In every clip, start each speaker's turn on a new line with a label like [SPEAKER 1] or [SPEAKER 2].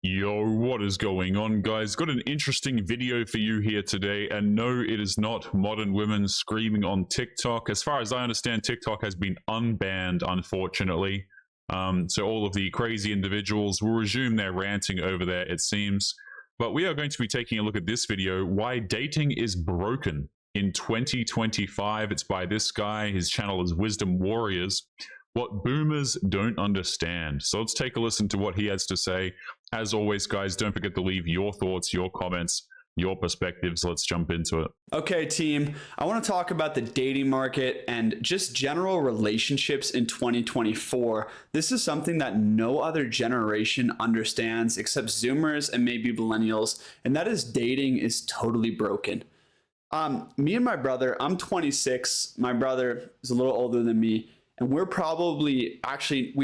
[SPEAKER 1] Yo, what is going on, guys? Got an interesting video for you here today, and no, it is not modern women screaming on TikTok. As far as I understand, TikTok has been unbanned, unfortunately. So all of the crazy individuals will resume their ranting over there, it seems. But we are going to be taking a look at this video, Why Dating is Broken in 2025. It's by this guy. His channel is Wisdom Warriors. What boomers don't understand. So let's take a listen to what he has to say. As always, guys, don't forget to leave your thoughts, your comments, your perspectives. Let's jump into it.
[SPEAKER 2] Okay, team, I want to talk about the dating market and just general relationships in 2024. This is something that no other generation understands except Zoomers and maybe millennials, and that is dating is totally broken. Me and my brother, I'm 26. My brother is a little older than me, and we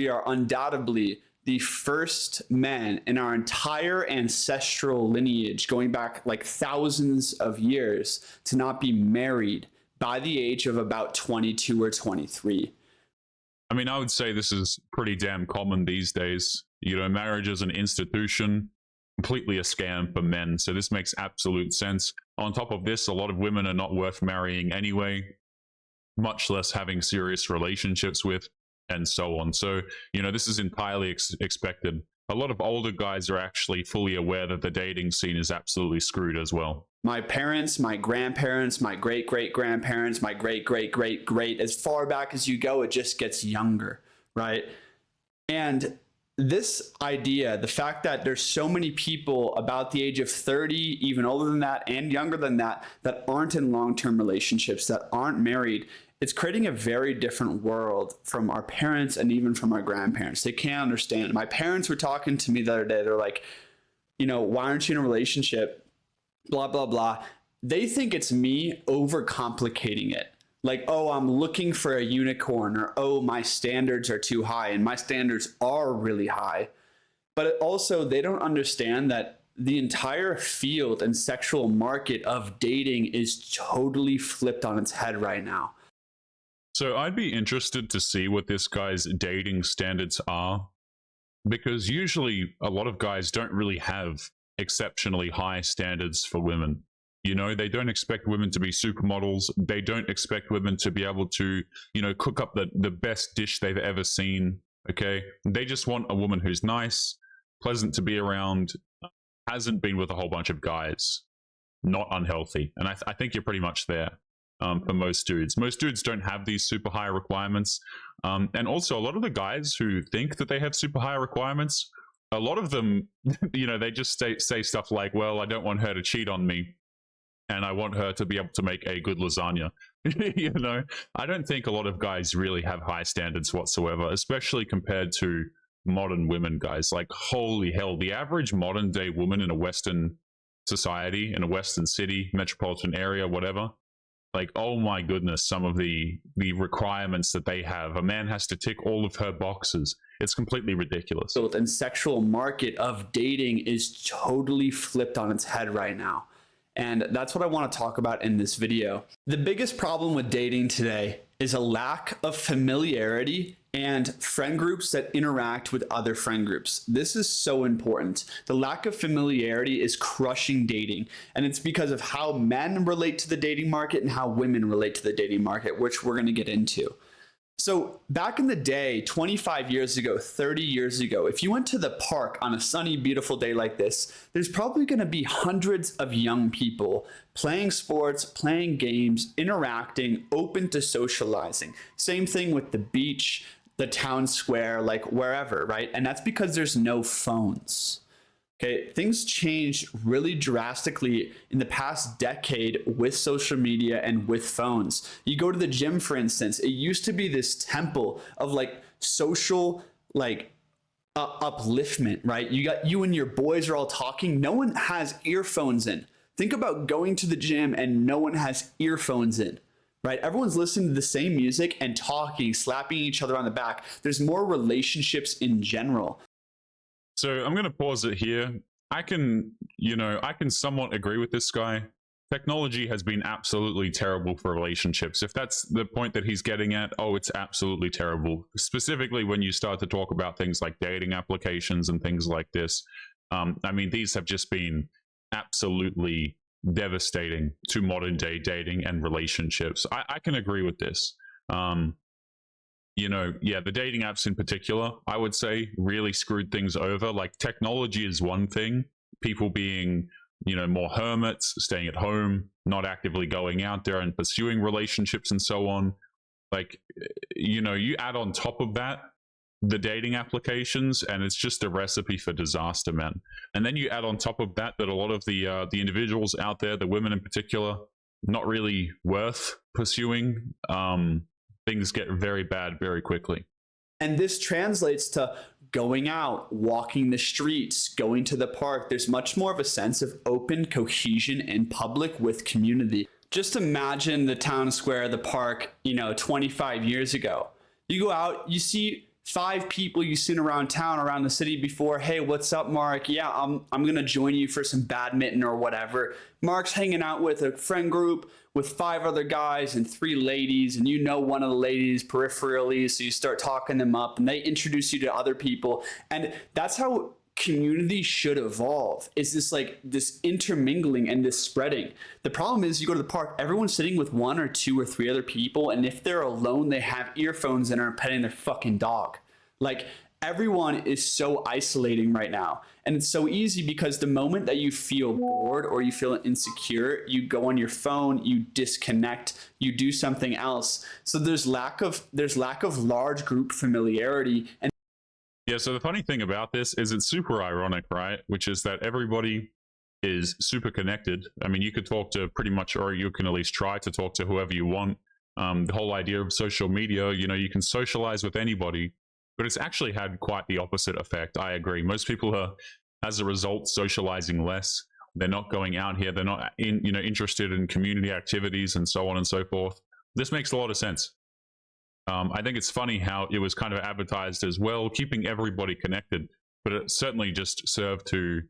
[SPEAKER 2] are undoubtedly the first men in our entire ancestral lineage, going back like thousands of years, to not be married by the age of about 22 or 23.
[SPEAKER 1] I mean, I would say this is pretty damn common these days. You know, marriage as an institution, completely a scam for men. So this makes absolute sense. On top of this, a lot of women are not worth marrying anyway, much less having serious relationships with, and so on. So, you know, this is entirely expected. A lot of older guys are actually fully aware that the dating scene is absolutely screwed as well.
[SPEAKER 2] My parents, my grandparents, my great-great-grandparents, my great-great-great-great, as far back as you go, it just gets younger, right? And this idea, the fact that there's so many people about the age of 30, even older than that and younger than that, that aren't in long-term relationships, that aren't married, it's creating a very different world from our parents and even from our grandparents. They can't understand. My parents were talking to me the other day. They're like, you know, why aren't you in a relationship? Blah, blah, blah. They think it's me overcomplicating it. Like, oh, I'm looking for a unicorn, or, oh, my standards are too high. And my standards are really high. But also, they don't understand that the entire field and sexual market of dating is totally flipped on its head right now.
[SPEAKER 1] So I'd be interested to see what this guy's dating standards are, because usually a lot of guys don't really have exceptionally high standards for women. You know, they don't expect women to be supermodels. They don't expect women to be able to, you know, cook up the best dish they've ever seen. Okay. They just want a woman who's nice, pleasant to be around, hasn't been with a whole bunch of guys, not unhealthy. And I think you're pretty much there. For most dudes. Most dudes don't have these super high requirements. And also a lot of the guys who think that they have super high requirements, a lot of them, you know, they just say stuff like, well, I don't want her to cheat on me, and I want her to be able to make a good lasagna. You know, I don't think a lot of guys really have high standards whatsoever, especially compared to modern women, guys. Like, holy hell, the average modern day woman in a Western society, in a Western city, metropolitan area, whatever, like, oh my goodness, some of the requirements that they have. A man has to tick all of her boxes. It's completely ridiculous.
[SPEAKER 2] And sexual market of dating is totally flipped on its head right now. And that's what I want to talk about in this video. The biggest problem with dating today is a lack of familiarity and friend groups that interact with other friend groups. This is so important. The lack of familiarity is crushing dating, and it's because of how men relate to the dating market and how women relate to the dating market, which we're going to get into. So back in the day, 25 years ago, 30 years ago, if you went to the park on a sunny, beautiful day like this, there's probably going to be hundreds of young people playing sports, playing games, interacting, open to socializing. Same thing with the beach, the town square, like wherever, right? And that's because there's no phones. Okay, things changed really drastically in the past decade with social media and with phones. You go to the gym, for instance, it used to be this temple of like social, like upliftment, right? You and your boys are all talking. No one has earphones in. Think about going to the gym and no one has earphones in, right? Everyone's listening to the same music and talking, slapping each other on the back. There's more relationships in general.
[SPEAKER 1] So I'm going to pause it here. I can somewhat agree with this guy. Technology has been absolutely terrible for relationships. If that's the point that he's getting at, oh, it's absolutely terrible. Specifically when you start to talk about things like dating applications and things like this. I mean, these have just been absolutely devastating to modern day dating and relationships. I can agree with this. Yeah, the dating apps in particular, I would say, really screwed things over. Like, technology is one thing, people being, more hermits, staying at home, not actively going out there and pursuing relationships and so on. Like, you add on top of that the dating applications, and it's just a recipe for disaster, man. And then you add on top of that a lot of the individuals out there, the women in particular, not really worth pursuing. Things get very bad very quickly.
[SPEAKER 2] And this translates to going out, walking the streets, going to the park. There's much more of a sense of open cohesion in public with community. Just imagine the town square, the park, 25 years ago. You go out, you see 5 people you've seen around town, around the city before. Hey, what's up, Mark? Yeah, I'm going to join you for some badminton or whatever. Mark's hanging out with a friend group with 5 other guys and 3 ladies, and one of the ladies peripherally, so you start talking them up, and they introduce you to other people. And that's how community should evolve, is this intermingling and this spreading. The problem is, you go to the park, everyone's sitting with 1 or 2 or 3 other people, and if they're alone, they have earphones and are petting their fucking dog. Like, everyone is so isolating right now. And it's so easy because the moment that you feel bored or you feel insecure, you go on your phone, you disconnect, you do something else. So there's lack of large group familiarity. And
[SPEAKER 1] yeah, so the funny thing about this is it's super ironic, right? Which is that everybody is super connected. I mean, you could talk to pretty much, or you can at least try to talk to whoever you want. The whole idea of social media, you can socialize with anybody, but it's actually had quite the opposite effect. I agree. Most people are, as a result, socializing less. They're not going out here. They're not interested in community activities and so on and so forth. This makes a lot of sense. I think it's funny how it was kind of advertised as, well, keeping everybody connected, but it certainly just served to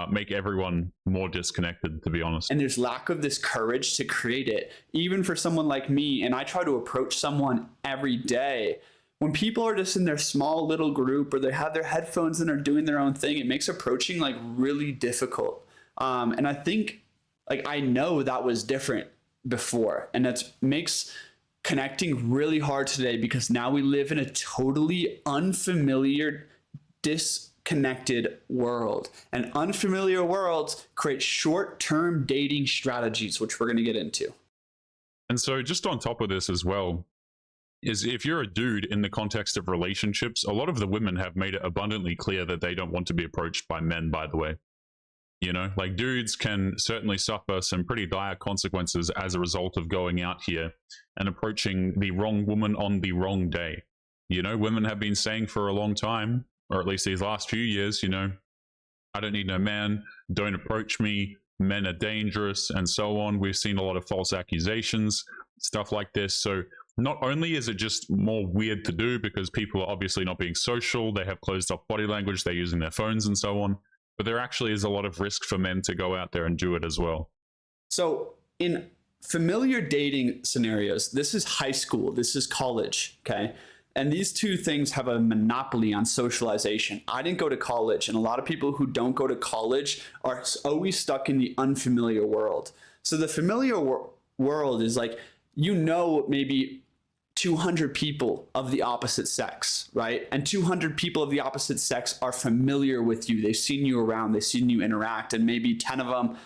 [SPEAKER 1] make everyone more disconnected, to be honest.
[SPEAKER 2] And there's lack of this courage to create it, even for someone like me. And I try to approach someone every day. When people are just in their small little group, or they have their headphones and are doing their own thing, it makes approaching really difficult. And I think I know that was different before, and that makes connecting really hard today, because now we live in a totally unfamiliar, disconnected world. And unfamiliar worlds create short-term dating strategies, which we're going to get into.
[SPEAKER 1] And so just on top of this as well, is if you're a dude in the context of relationships, a lot of the women have made it abundantly clear that they don't want to be approached by men, by the way. Dudes can certainly suffer some pretty dire consequences as a result of going out here and approaching the wrong woman on the wrong day. Women have been saying for a long time, or at least these last few years, I don't need no man, don't approach me, men are dangerous, and so on. We've seen a lot of false accusations, stuff like this. So not only is it just more weird to do because people are obviously not being social, they have closed off body language, they're using their phones and so on, but there actually is a lot of risk for men to go out there and do it as well.
[SPEAKER 2] So in familiar dating scenarios, this is high school, this is college, okay? And these two things have a monopoly on socialization. I didn't go to college, and a lot of people who don't go to college are always stuck in the unfamiliar world. So the familiar world is maybe 200 people of the opposite sex, right? And 200 people of the opposite sex are familiar with you. They've seen you around, they've seen you interact, and maybe 10 of them,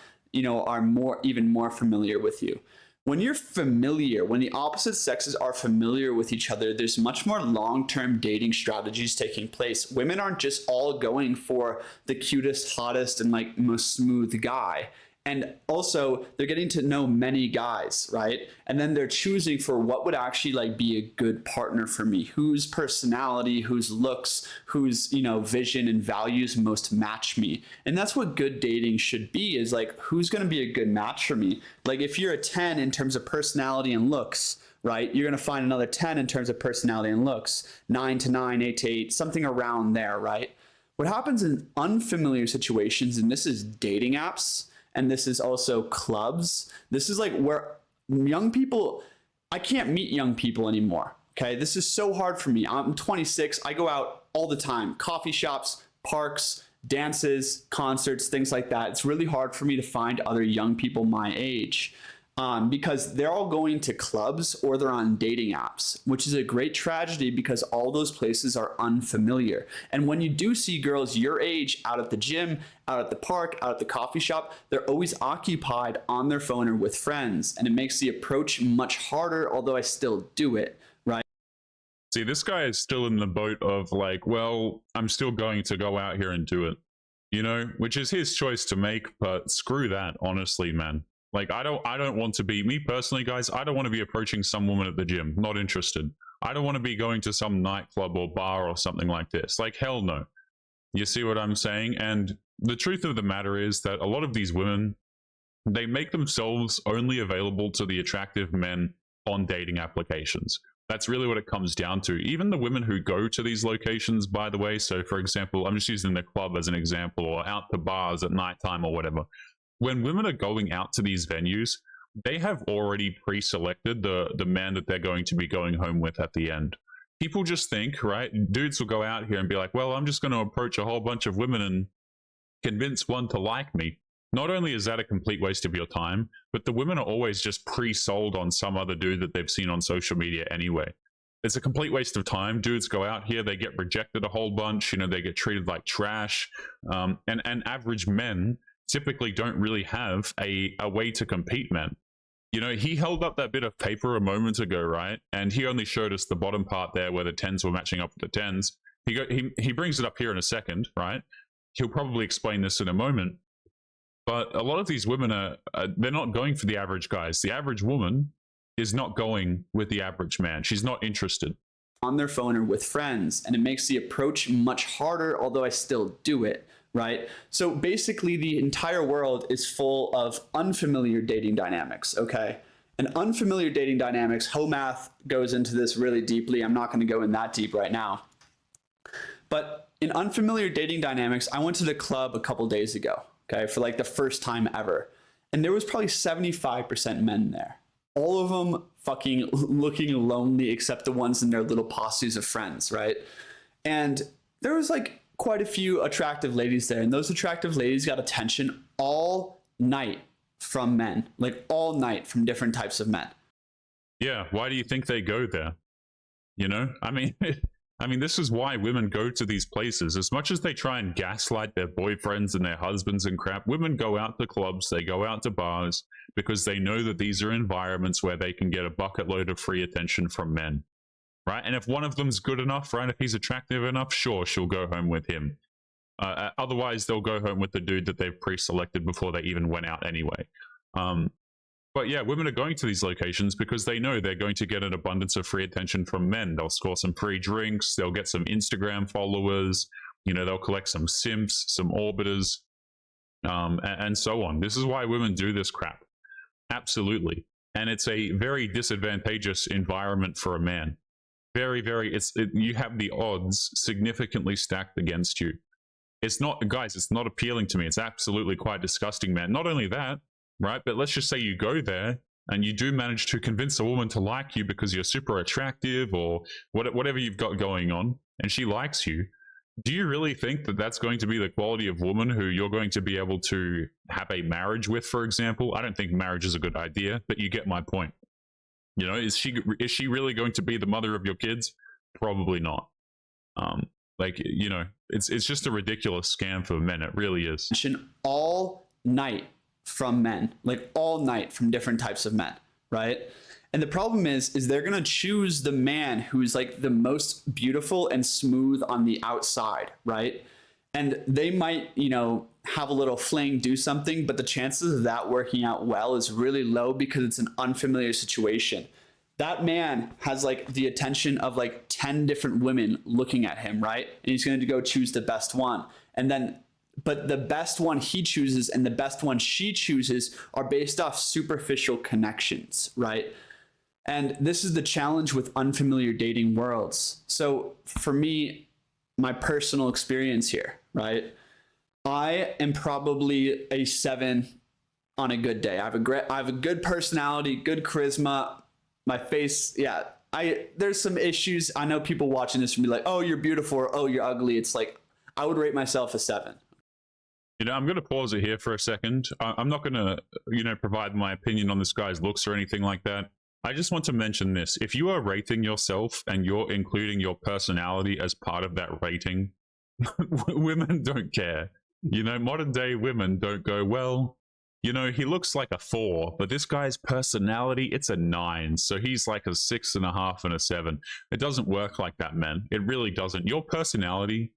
[SPEAKER 2] are even more familiar with you. When you're familiar, when the opposite sexes are familiar with each other, there's much more long-term dating strategies taking place. Women aren't just all going for the cutest, hottest, and most smooth guy. And also, they're getting to know many guys, right? And then they're choosing for what would actually be a good partner for me, whose personality, whose looks, whose vision and values most match me. And that's what good dating should be, is who's going to be a good match for me. If you're a 10 in terms of personality and looks, right, you're going to find another 10 in terms of personality and looks, 9 to 9, 8 to 8, something around there, right? What happens in unfamiliar situations, and this is dating apps, and this is also clubs. This is where young people, I can't meet young people anymore. Okay, this is so hard for me. I'm 26. I go out all the time. Coffee shops, parks, dances, concerts, things like that. It's really hard for me to find other young people my age because they're all going to clubs or they're on dating apps, which is a great tragedy because all those places are unfamiliar. And when you do see girls your age out at the gym, out at the park, out at the coffee shop, they're always occupied on their phone or with friends. And it makes the approach much harder, although I still do it, right?
[SPEAKER 1] See, this guy is still in the boat of like, well, I'm still going to go out here and do it, you know, which is his choice to make, but screw that, honestly, man. Like, I don't want to be, me personally, guys, I don't want to be approaching some woman at the gym. Not interested. I don't want to be going to some nightclub or bar or something like this. Like, hell no. You see what I'm saying? And the truth of the matter is that a lot of these women, they make themselves only available to the attractive men on dating applications. That's really what it comes down to. Even the women who go to these locations, by the way, so for example, I'm just using the club as an example, or out to bars at nighttime or whatever. When women are going out to these venues, they have already pre-selected the man that they're going to be going home with at the end. People just think, right? Dudes will go out here and be like, well, I'm just going to approach a whole bunch of women and convince one to like me. Not only is that a complete waste of your time, but the women are always just pre-sold on some other dude that they've seen on social media anyway. It's a complete waste of time. Dudes go out here, they get rejected a whole bunch, you know, they get treated like trash. And average men typically don't really have a way to compete, man. You know, he held up that bit of paper a moment ago, right? And he only showed us the bottom part there where the 10s were matching up with the 10s. He brings it up here in a second, right? He'll probably explain this in a moment. But a lot of these women they're not going for the average guys. The average woman is not going with the average man. She's not interested.
[SPEAKER 2] On their phone or with friends, and it makes the approach much harder, although I still do it, right? So basically the entire world is full of unfamiliar dating dynamics, okay? And unfamiliar dating dynamics, Homath goes into this really deeply. I'm not going to go in that deep right now. But in unfamiliar dating dynamics, I went to the club a couple days ago, okay, for like the first time ever. And there was probably 75% men there. All of them fucking looking lonely except the ones in their little posses of friends, right? And there was like quite a few attractive ladies there. And those attractive ladies got attention all night from men, like all night from different types of men.
[SPEAKER 1] Yeah, why do you think they go there? You know, I mean, this is why women go to these places. As much as they try and gaslight their boyfriends and their husbands and crap, women go out to clubs, they go out to bars because they know that these are environments where they can get a bucket load of free attention from men, right? And if one of them's good enough, right, if he's attractive enough, sure, she'll go home with him. Otherwise, they'll go home with the dude that they've pre-selected before they even went out anyway. But yeah, women are going to these locations because they know they're going to get an abundance of free attention from men. They'll score some free drinks. They'll get some Instagram followers. You know, they'll collect some simps, some orbiters, and so on. This is why women do this crap. Absolutely. And it's a very disadvantageous environment for a man. Very, very, you have the odds significantly stacked against you. It's not, guys, it's not appealing to me. It's absolutely quite disgusting, man. Not only that, right? But let's just say you go there and you do manage to convince a woman to like you because you're super attractive or whatever you've got going on, and she likes you. Do you really think that that's going to be the quality of woman who you're going to be able to have a marriage with, for example? I don't think marriage is a good idea, but you get my point. You know, is she really going to be the mother of your kids? Probably not. Like, you know, it's just a ridiculous scam for men. It really is.
[SPEAKER 2] All night from men, like all night from different types of men, right? And the problem is they're going to choose the man who's like the most beautiful and smooth on the outside, right? And they might, you know, have a little fling, do something, but the chances of that working out well is really low because it's an unfamiliar situation. That man has like the attention of like 10 different women looking at him, right? And he's going to go choose the best one. And then, but the best one he chooses and the best one she chooses are based off superficial connections, right? And this is the challenge with unfamiliar dating worlds. So for me, my personal experience here, right? I am probably a 7 on a good day. I have a good personality, good charisma. My face, yeah. There's some issues. I know people watching this will be like, "Oh, you're beautiful," or "Oh, you're ugly." It's like I would rate myself a 7.
[SPEAKER 1] I'm going to pause it here for a second. I'm not going to, provide my opinion on this guy's looks or anything like that. I just want to mention this. If you are rating yourself and you're including your personality as part of that rating, women don't care. Modern day women don't go, well, he looks like a 4, but this guy's personality, it's a 9. So he's like a 6.5 and a 7. It doesn't work like that, man. It really doesn't. Your personality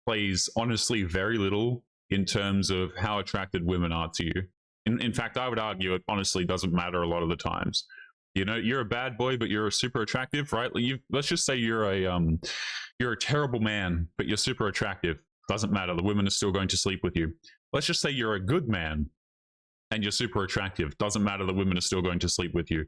[SPEAKER 1] plays honestly very little in terms of how attracted women are to you. In fact, I would argue it honestly doesn't matter a lot of the times. You're a bad boy, but you're super attractive, right? Let's just say you're a terrible man, but you're super attractive. Doesn't matter. The women are still going to sleep with you. Let's just say you're a good man and you're super attractive. Doesn't matter. The women are still going to sleep with you.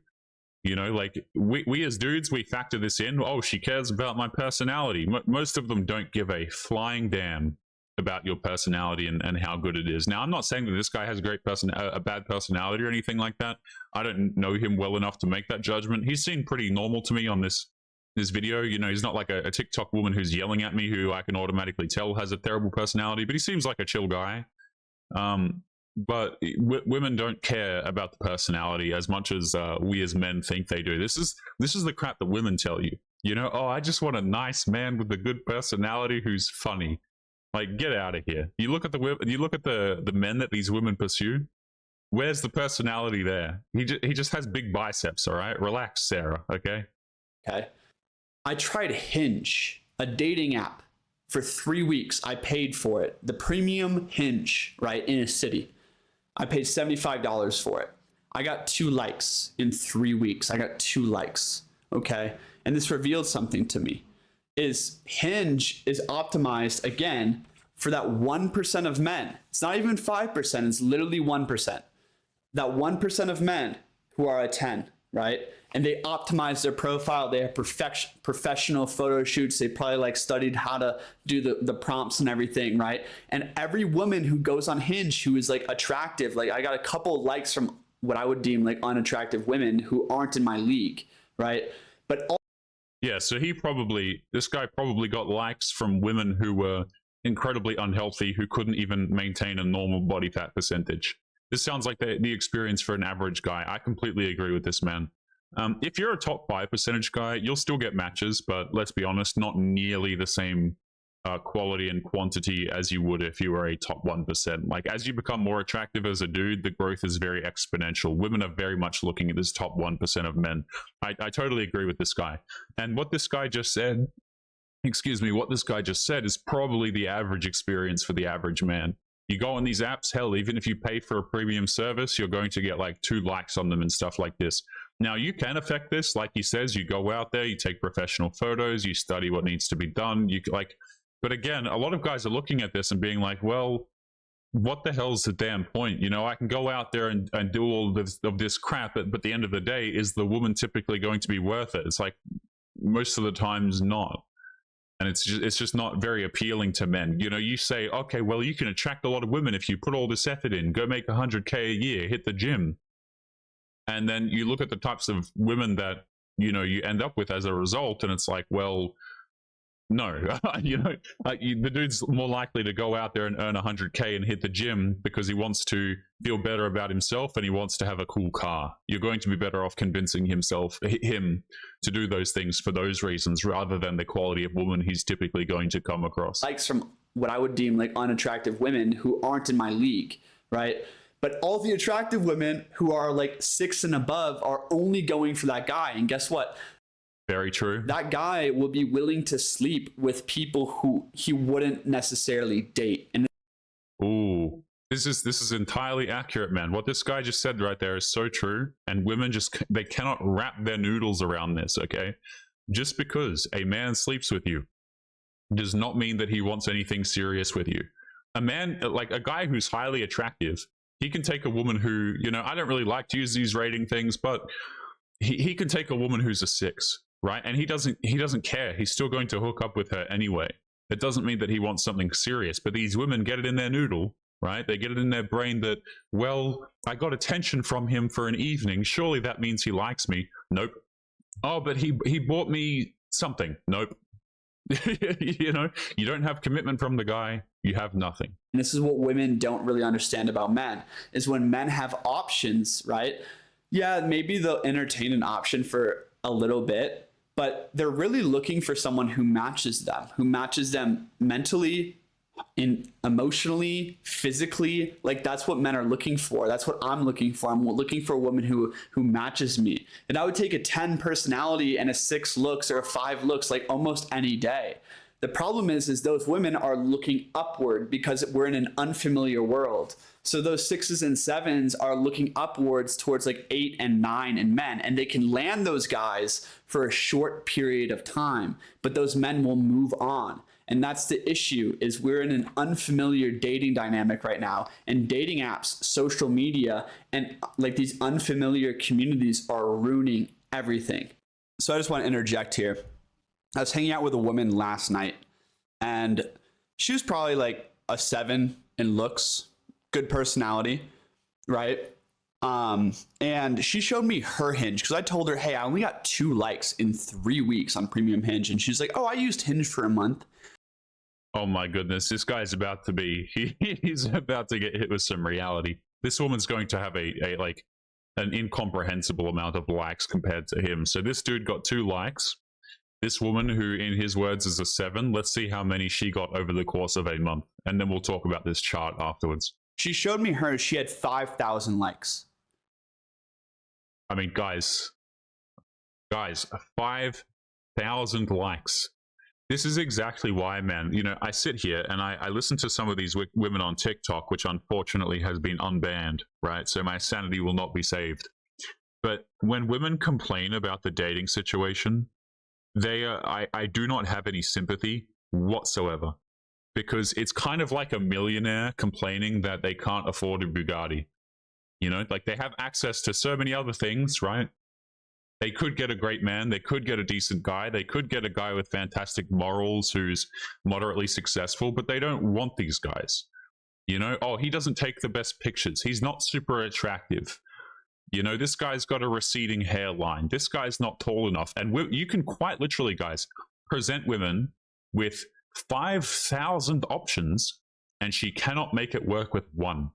[SPEAKER 1] We as dudes, we factor this in. Oh, she cares about my personality. Most of them don't give a flying damn about your personality and how good it is. Now, I'm not saying that this guy has a bad personality or anything like that. I don't know him well enough to make that judgment. He seemed pretty normal to me on this video. He's not like a TikTok woman who's yelling at me who I can automatically tell has a terrible personality, but he seems like a chill guy. But women don't care about the personality as much as we as men think they do. This is the crap that women tell you. Oh, I just want a nice man with a good personality who's funny. Like, get out of here. You look at the men that these women pursue. Where's the personality there? He just has big biceps. All right, relax, Sarah. Okay.
[SPEAKER 2] I tried Hinge, a dating app, for 3 weeks. I paid for it. The premium Hinge, right, in a city. I paid $75 for it. I got 2 likes in 3 weeks. I got 2 likes. Okay. And this revealed something to me. Hinge is optimized again for that 1% of men. It's not even 5%, it's literally 1%. That 1% of men who are a 10, right? And they optimize their profile. They have professional photo shoots. They probably studied how to do the prompts and everything, right? And every woman who goes on Hinge who is attractive, I got a couple likes from what I would deem unattractive women who aren't in my league, right? But
[SPEAKER 1] yeah, so this guy probably got likes from women who were incredibly unhealthy, who couldn't even maintain a normal body fat percentage. This sounds like the experience for an average guy. I completely agree with this, man. If you're a top 5% guy, you'll still get matches, but let's be honest, not nearly the same quality and quantity as you would if you were a top 1%. As you become more attractive as a dude, the growth is very exponential. Women are very much looking at this top 1% of men. I totally agree with this guy. And what this guy just said, is probably the average experience for the average man. You go on these apps, hell, even if you pay for a premium service, you're going to get 2 likes on them and stuff like this. Now, you can affect this. Like he says, you go out there, you take professional photos, you study what needs to be done. But again, a lot of guys are looking at this and being like, well, what the hell's the damn point? I can go out there and do all of this crap, but at the end of the day, is the woman typically going to be worth it? It's most of the times not. And it's just not very appealing to men. You say, okay, well, you can attract a lot of women if you put all this effort in, go make 100K a year, hit the gym. And then you look at the types of women that, you end up with as a result. And it's like, well, no, the dude's more likely to go out there and earn 100K and hit the gym because he wants to feel better about himself and he wants to have a cool car. You're going to be better off convincing him to do those things for those reasons rather than the quality of woman he's typically going to come across.
[SPEAKER 2] Likes from what I would deem unattractive women who aren't in my league, right? But all the attractive women who are 6 and above are only going for that guy. And guess what?
[SPEAKER 1] Very true.
[SPEAKER 2] That guy will be willing to sleep with people who he wouldn't necessarily date. And
[SPEAKER 1] ooh, this is entirely accurate, man. What this guy just said right there is so true. And women they cannot wrap their noodles around this, okay? Just because a man sleeps with you does not mean that he wants anything serious with you. A man, a guy who's highly attractive, he can take a woman who, I don't really like to use these rating things, but he can take a woman who's a 6. Right? And he doesn't care. He's still going to hook up with her anyway. It doesn't mean that he wants something serious, but these women get it in their noodle, right? They get it in their brain that, well, I got attention from him for an evening. Surely that means he likes me. Nope. Oh, but he bought me something. Nope. You know, you don't have commitment from the guy, you have nothing.
[SPEAKER 2] And this is what women don't really understand about men, is when men have options, right? Yeah, maybe they'll entertain an option for a little bit, but they're really looking for someone who matches them mentally, emotionally, physically. Like, that's what men are looking for. That's what I'm looking for. I'm looking for a woman who matches me. And I would take a 10 personality and a 6 looks or a 5 looks like almost any day. The problem is those women are looking upward because we're in an unfamiliar world. So those 6s and 7s are looking upwards towards like 8 and 9 in men, and they can land those guys for a short period of time, but those men will move on. And that's the issue, is we're in an unfamiliar dating dynamic right now, and dating apps, social media, and like these unfamiliar communities are ruining everything. So I just want to interject here. I was hanging out with a woman last night, and she was probably like a 7 in looks, good personality, right? And she showed me her Hinge because I told her, hey, I only got 2 likes in 3 weeks on Premium Hinge. And she's like, oh, I used Hinge for a month.
[SPEAKER 1] Oh my goodness, this guy's about to be, he's about to get hit with some reality. This woman's going to have a like an incomprehensible amount of likes compared to him. So this dude got 2 likes. This woman, who in his words is a 7, let's see how many she got over the course of a month. And then we'll talk about this chart afterwards.
[SPEAKER 2] She showed me hers. She had 5,000 likes.
[SPEAKER 1] I mean, guys, 5,000 likes. This is exactly why, man, you know, I sit here and I listen to some of these women on TikTok, which unfortunately has been unbanned, right? So my sanity will not be saved. But when women complain about the dating situation, I do not have any sympathy whatsoever, because it's kind of like a millionaire complaining that they can't afford a Bugatti. You know, like they have access to so many other things, right? They could get a great man. They could get a decent guy. They could get a guy with fantastic morals who's moderately successful, but they don't want these guys. You know, oh, he doesn't take the best pictures. He's not super attractive. You know, this guy's got a receding hairline. This guy's not tall enough. And you can quite literally, guys, present women with 5,000 options, and she cannot make it work with one.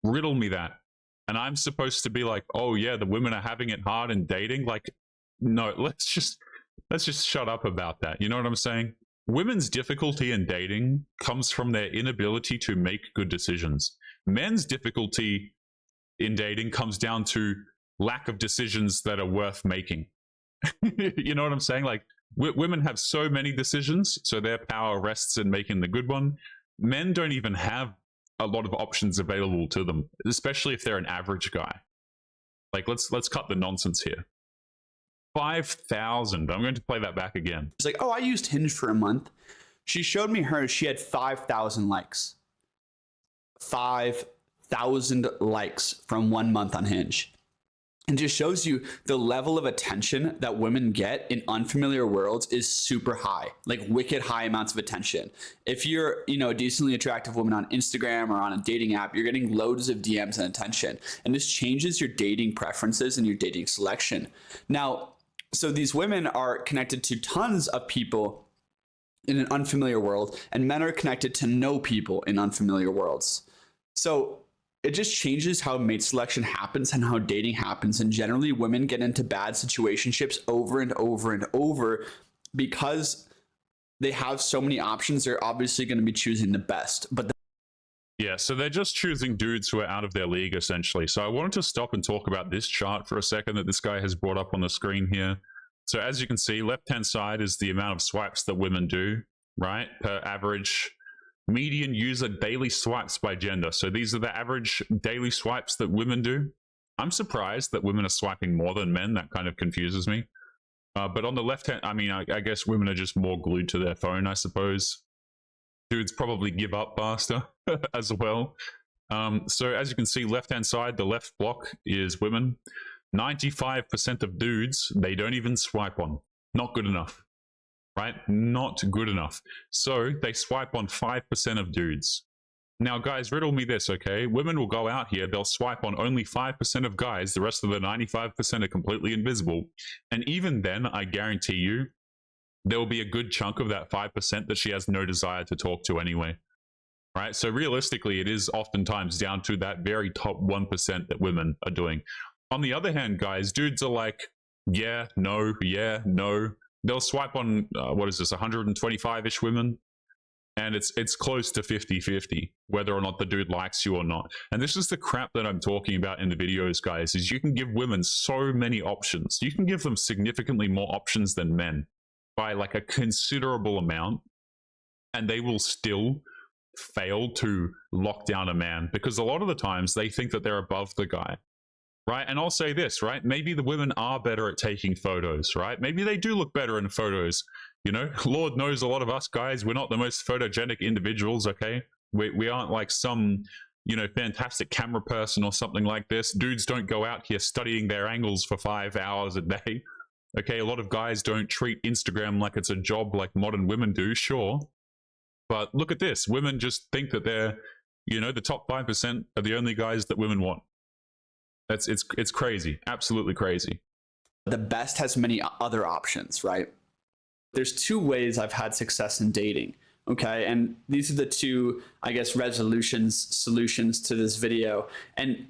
[SPEAKER 1] Riddle me that. And I'm supposed to be like, oh yeah, the women are having it hard in dating. Like, no, let's just shut up about that. You know what I'm saying? Women's difficulty in dating comes from their inability to make good decisions. Men's difficulty in dating comes down to lack of decisions that are worth making. You know what I'm saying? Like, women have so many decisions, so their power rests in making the good one. Men don't even have a lot of options available to them, especially if they're an average guy. Like, let's cut the nonsense here. 5,000. I'm going to play that back again.
[SPEAKER 2] She's like, oh, I used Hinge for a month. She showed me hers. She had 5,000 likes. 5,000 likes from 1 month on Hinge. And just shows you the level of attention that women get in unfamiliar worlds is super high, like wicked high amounts of attention. If you're, you know, a decently attractive woman on Instagram or on a dating app, you're getting loads of DMs and attention. And this changes your dating preferences and your dating selection. Now, so these women are connected to tons of people in an unfamiliar world, and men are connected to no people in unfamiliar worlds. So it just changes how mate selection happens and how dating happens. And generally, women get into bad situationships over and over and over because they have so many options. They're obviously going to be choosing the best. But
[SPEAKER 1] yeah, so they're just choosing dudes who are out of their league, essentially. So I wanted to stop and talk about this chart for a second that this guy has brought up on the screen here. So as you can see, left-hand side is the amount of swipes that women do, right, per average median user daily swipes by gender. So these are the average daily swipes that women do. I'm surprised that women are swiping more than men. That kind of confuses me. But on the left hand, I mean, I guess women are just more glued to their phone, I suppose. Dudes probably give up faster as well. So as you can see, left-hand side, the left block is women. 95% of dudes, they don't even swipe on. Not good enough. Right? Not good enough. So they swipe on 5% of dudes. Now, guys, riddle me this, okay? Women will go out here, they'll swipe on only 5% of guys. The rest of the 95% are completely invisible. And even then, I guarantee you, there will be a good chunk of that 5% that she has no desire to talk to anyway. Right? So realistically, it is oftentimes down to that very top 1% that women are doing. On the other hand, guys, dudes are like, yeah, no, yeah, no. They'll swipe on, what is this, 125-ish women? And it's close to 50-50, whether or not the dude likes you or not. And this is the crap that I'm talking about in the videos, guys, is you can give women so many options. You can give them significantly more options than men by like a considerable amount, and they will still fail to lock down a man because a lot of the times they think that they're above the guy. Right. And I'll say this, right? Maybe the women are better at taking photos, right? Maybe they do look better in photos. You know, Lord knows a lot of us guys, we're not the most photogenic individuals, okay? We aren't like some, you know, fantastic camera person or something like this. Dudes don't go out here studying their angles for 5 hours a day. Okay, a lot of guys don't treat Instagram like it's a job like modern women do, sure. But look at this. Women just think that they're, you know, the top 5% are the only guys that women want. It's crazy, absolutely crazy.
[SPEAKER 2] The best has many other options, right? There's two ways I've had success in dating, okay? And these are the two, I guess, solutions to this video. And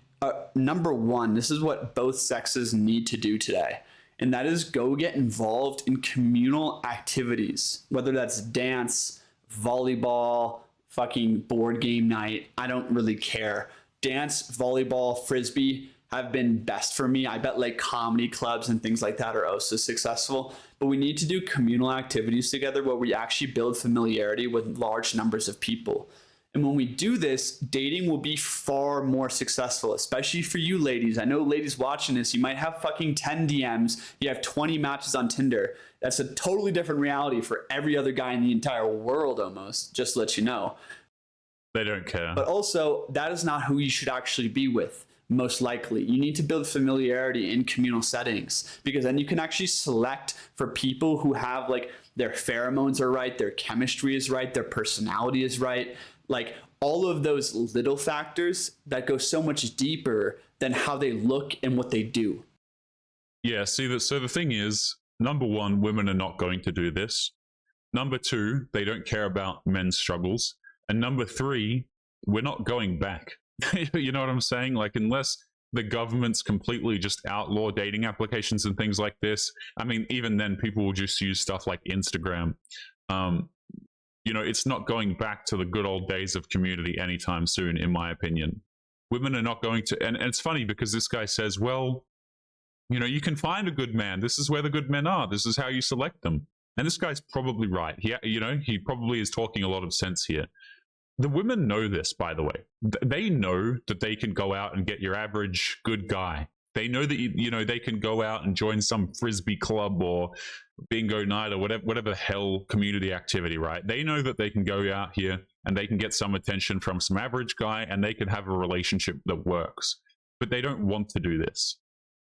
[SPEAKER 2] number one, this is what both sexes need to do today. And that is go get involved in communal activities, whether that's dance, volleyball, fucking board game night. I don't really care. Dance, volleyball, frisbee have been best for me. I bet like comedy clubs and things like that are also successful, but we need to do communal activities together where we actually build familiarity with large numbers of people. And when we do this, dating will be far more successful, especially for you ladies. I know ladies watching this, you might have fucking 10 DMs, you have 20 matches on Tinder. That's a totally different reality for every other guy in the entire world almost, just to let you know.
[SPEAKER 1] They don't care.
[SPEAKER 2] But also, that is not who you should actually be with. Most likely, you need to build familiarity in communal settings, because then you can actually select for people who have like their pheromones are right, their chemistry is right, their personality is right, like all of those little factors that go so much deeper than how they look and what they do.
[SPEAKER 1] Yeah, see, so the thing is, number one, women are not going to do this. Number two, they don't care about men's struggles. And number three, we're not going back. You know what I'm saying? Like, unless the government's completely just outlaw dating applications and things like this, I mean, even then people will just use stuff like Instagram. You know, it's not going back to the good old days of community anytime soon, in my opinion. Women are not going to, and it's funny because this guy says, well, you know, you can find a good man. This is where the good men are. This is how you select them. And this guy's probably right. He probably is talking a lot of sense here. The women know this, by the way. They know that they can go out and get your average good guy. They know that, you know, they can go out and join some frisbee club or bingo night or whatever the hell community activity, right? They know that they can go out here and they can get some attention from some average guy and they can have a relationship that works. But they don't want to do this.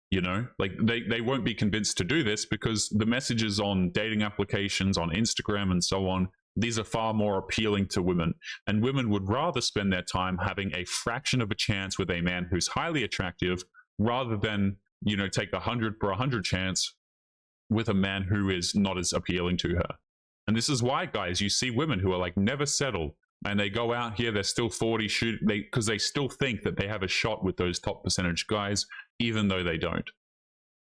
[SPEAKER 1] You know, like they won't be convinced to do this because the messages on dating applications, on Instagram and so on, these are far more appealing to women. And women would rather spend their time having a fraction of a chance with a man who's highly attractive rather than, you know, take 100 for 100 chance with a man who is not as appealing to her. And this is why, guys, you see women who are like never settle and they go out here, they're still 40 because they still think that they have a shot with those top percentage guys, even though they don't.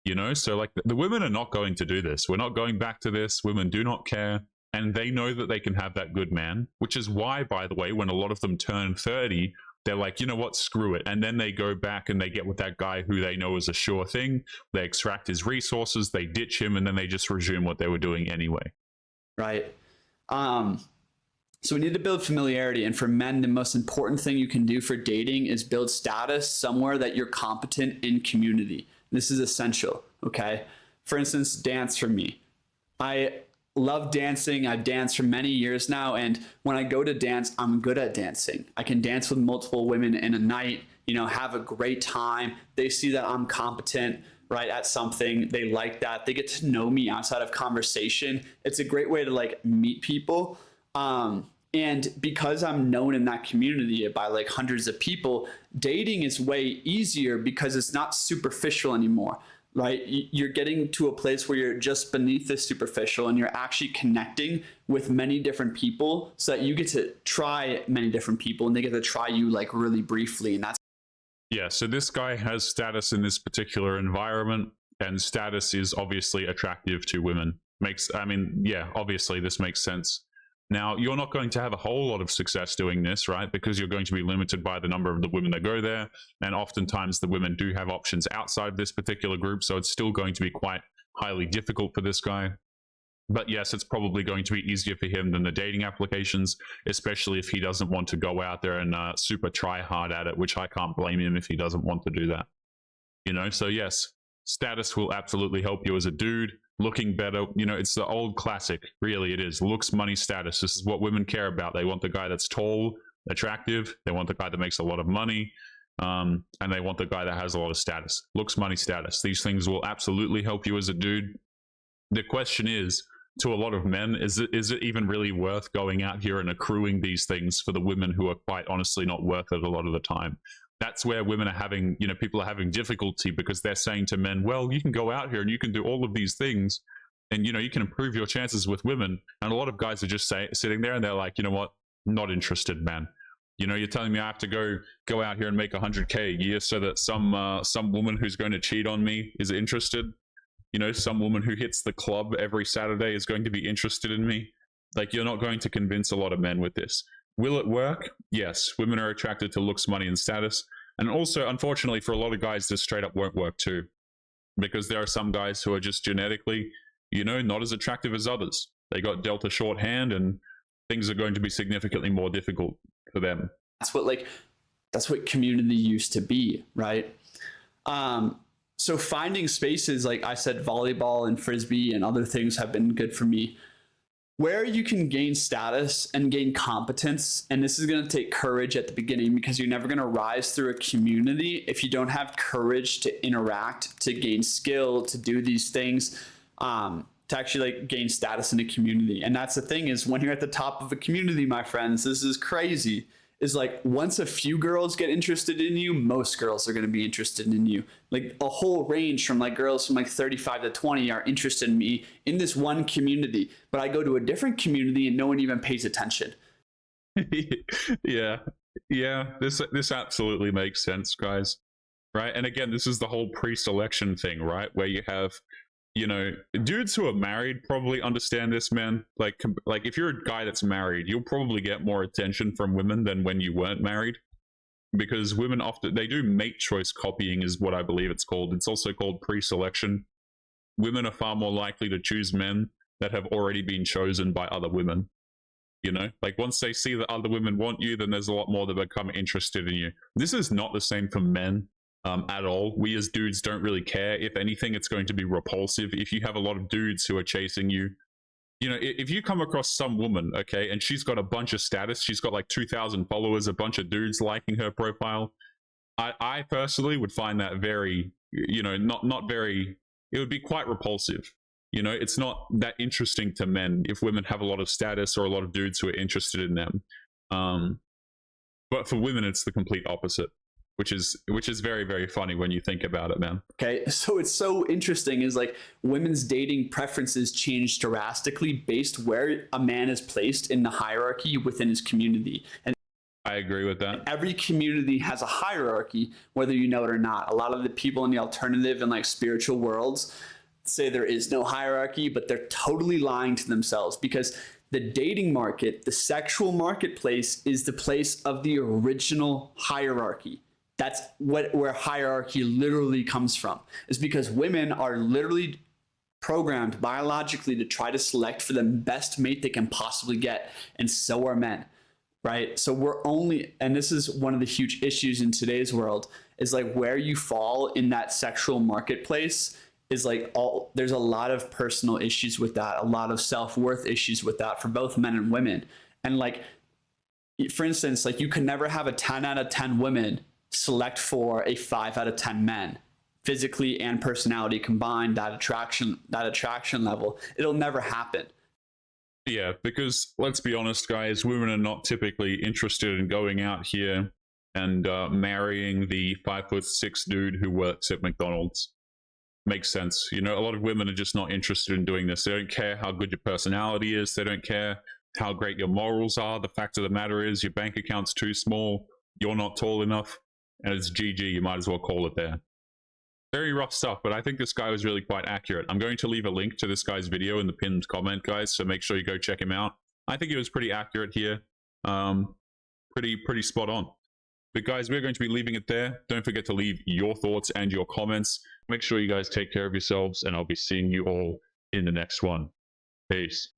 [SPEAKER 1] You know, so like the women are not going to do this. We're not going back to this. Women do not care. And they know that they can have that good man, which is why, by the way, when a lot of them turn 30, they're like, you know what, screw it. And then they go back and they get with that guy who they know is a sure thing. They extract his resources, they ditch him, and then they just resume what they were doing anyway.
[SPEAKER 2] Right. So we need to build familiarity. And for men, the most important thing you can do for dating is build status somewhere that you're competent in community. This is essential, okay? For instance, dance for me. I love dancing. I've danced for many years now. And when I go to dance, I'm good at dancing. I can dance with multiple women in a night, you know, have a great time. They see that I'm competent, right, at something. They like that. They get to know me outside of conversation. It's a great way to like meet people. And because I'm known in that community by like hundreds of people, dating is way easier because it's not superficial anymore. right? You're getting to a place where you're just beneath the superficial and you're actually connecting with many different people so that you get to try many different people and they get to try you like really briefly. And that's
[SPEAKER 1] Yeah, so this guy has status in this particular environment, and status is obviously attractive to women. Yeah, obviously this makes sense. Now, you're not going to have a whole lot of success doing this, right? Because you're going to be limited by the number of the women that go there. And oftentimes the women do have options outside of this particular group. So it's still going to be quite highly difficult for this guy. But yes, it's probably going to be easier for him than the dating applications, especially if he doesn't want to go out there and super try hard at it, which I can't blame him if he doesn't want to do that. So yes, status will absolutely help you as a dude. Looking better, it's the old classic, really it is. Looks, money, status. This is what women care about. They want the guy that's tall, attractive. They want the guy that makes a lot of money. And they want the guy that has a lot of status. Looks, money, status. These things will absolutely help you as a dude. The question is, to a lot of men, is it even really worth going out here and accruing these things for the women who are quite honestly not worth it a lot of the time? That's where women are having, people are having difficulty because they're saying to men, well, you can go out here and you can do all of these things and, you can improve your chances with women. And a lot of guys are just sitting there and they're like, you know what? Not interested, man. You're telling me I have to go out here and make 100K a year so that some woman who's going to cheat on me is interested. Some woman who hits the club every Saturday is going to be interested in me. Like, you're not going to convince a lot of men with this. Will it work? Yes. Women are attracted to looks, money, and status. And also, unfortunately, for a lot of guys, this straight up won't work too. Because there are some guys who are just genetically, not as attractive as others. They got dealt a short hand and things are going to be significantly more difficult for them.
[SPEAKER 2] That's what community used to be, right? So finding spaces, like I said, volleyball and frisbee and other things have been good for me, where you can gain status and gain competence. And this is going to take courage at the beginning because you're never going to rise through a community if you don't have courage to interact, to gain skill, to do these things, to actually gain status in a community. And that's the thing, is when you're at the top of a community, my friends, this is crazy, is once a few girls get interested in you, most girls are going to be interested in you. A whole range from girls from 35 to 20 are interested in me in this one community, but I go to a different community and no one even pays attention.
[SPEAKER 1] Yeah, this absolutely makes sense, guys. Right? And again, this is the whole pre-selection thing, right? Where you have dudes who are married probably understand this, man. Like if you're a guy that's married, you'll probably get more attention from women than when you weren't married, because women often, they do mate choice copying is what I believe it's called. It's also called pre-selection. Women are far more likely to choose men that have already been chosen by other women. Once they see that other women want you, then there's a lot more that become interested in you. This is not the same for men. At all. We as dudes don't really care. If anything, it's going to be repulsive. If you have a lot of dudes who are chasing you, if you come across some woman, okay, and she's got a bunch of status, she's got 2,000 followers, a bunch of dudes liking her profile, I personally would find that very, not very, it would be quite repulsive. It's not that interesting to men if women have a lot of status or a lot of dudes who are interested in them. But for women, it's the complete opposite. Which is very, very funny when you think about it, man.
[SPEAKER 2] Okay, so it's so interesting is women's dating preferences change drastically based where a man is placed in the hierarchy within his community. And
[SPEAKER 1] I agree with that.
[SPEAKER 2] Every community has a hierarchy, whether you know it or not. A lot of the people in the alternative and spiritual worlds say there is no hierarchy, but they're totally lying to themselves, because the dating market, the sexual marketplace, is the place of the original hierarchy. That's where hierarchy literally comes from, is because women are literally programmed biologically to try to select for the best mate they can possibly get, and so are men, right? So and this is one of the huge issues in today's world, is where you fall in that sexual marketplace is there's a lot of personal issues with that, a lot of self-worth issues with that for both men and women. And for instance, you can never have a 10 out of 10 women select for a 5 out of 10 men, physically and personality combined. That attraction level, it'll never happen.
[SPEAKER 1] Yeah, because let's be honest, guys, women are not typically interested in going out here and marrying the 5'6" dude who works at McDonald's. makes sense. You know, a lot of women are just not interested in doing this. They don't care how good your personality is. They don't care how great your morals are. The fact of the matter is your bank account's too small. You're not tall enough. And it's GG. You might as well call it there. Very rough stuff, but I think this guy was really quite accurate. I'm going to leave a link to this guy's video in the pinned comment, guys, so make sure you go check him out. I think he was pretty accurate here. Pretty spot on. But guys, we're going to be leaving it there. Don't forget to leave your thoughts and your comments. Make sure you guys take care of yourselves, and I'll be seeing you all in the next one. Peace.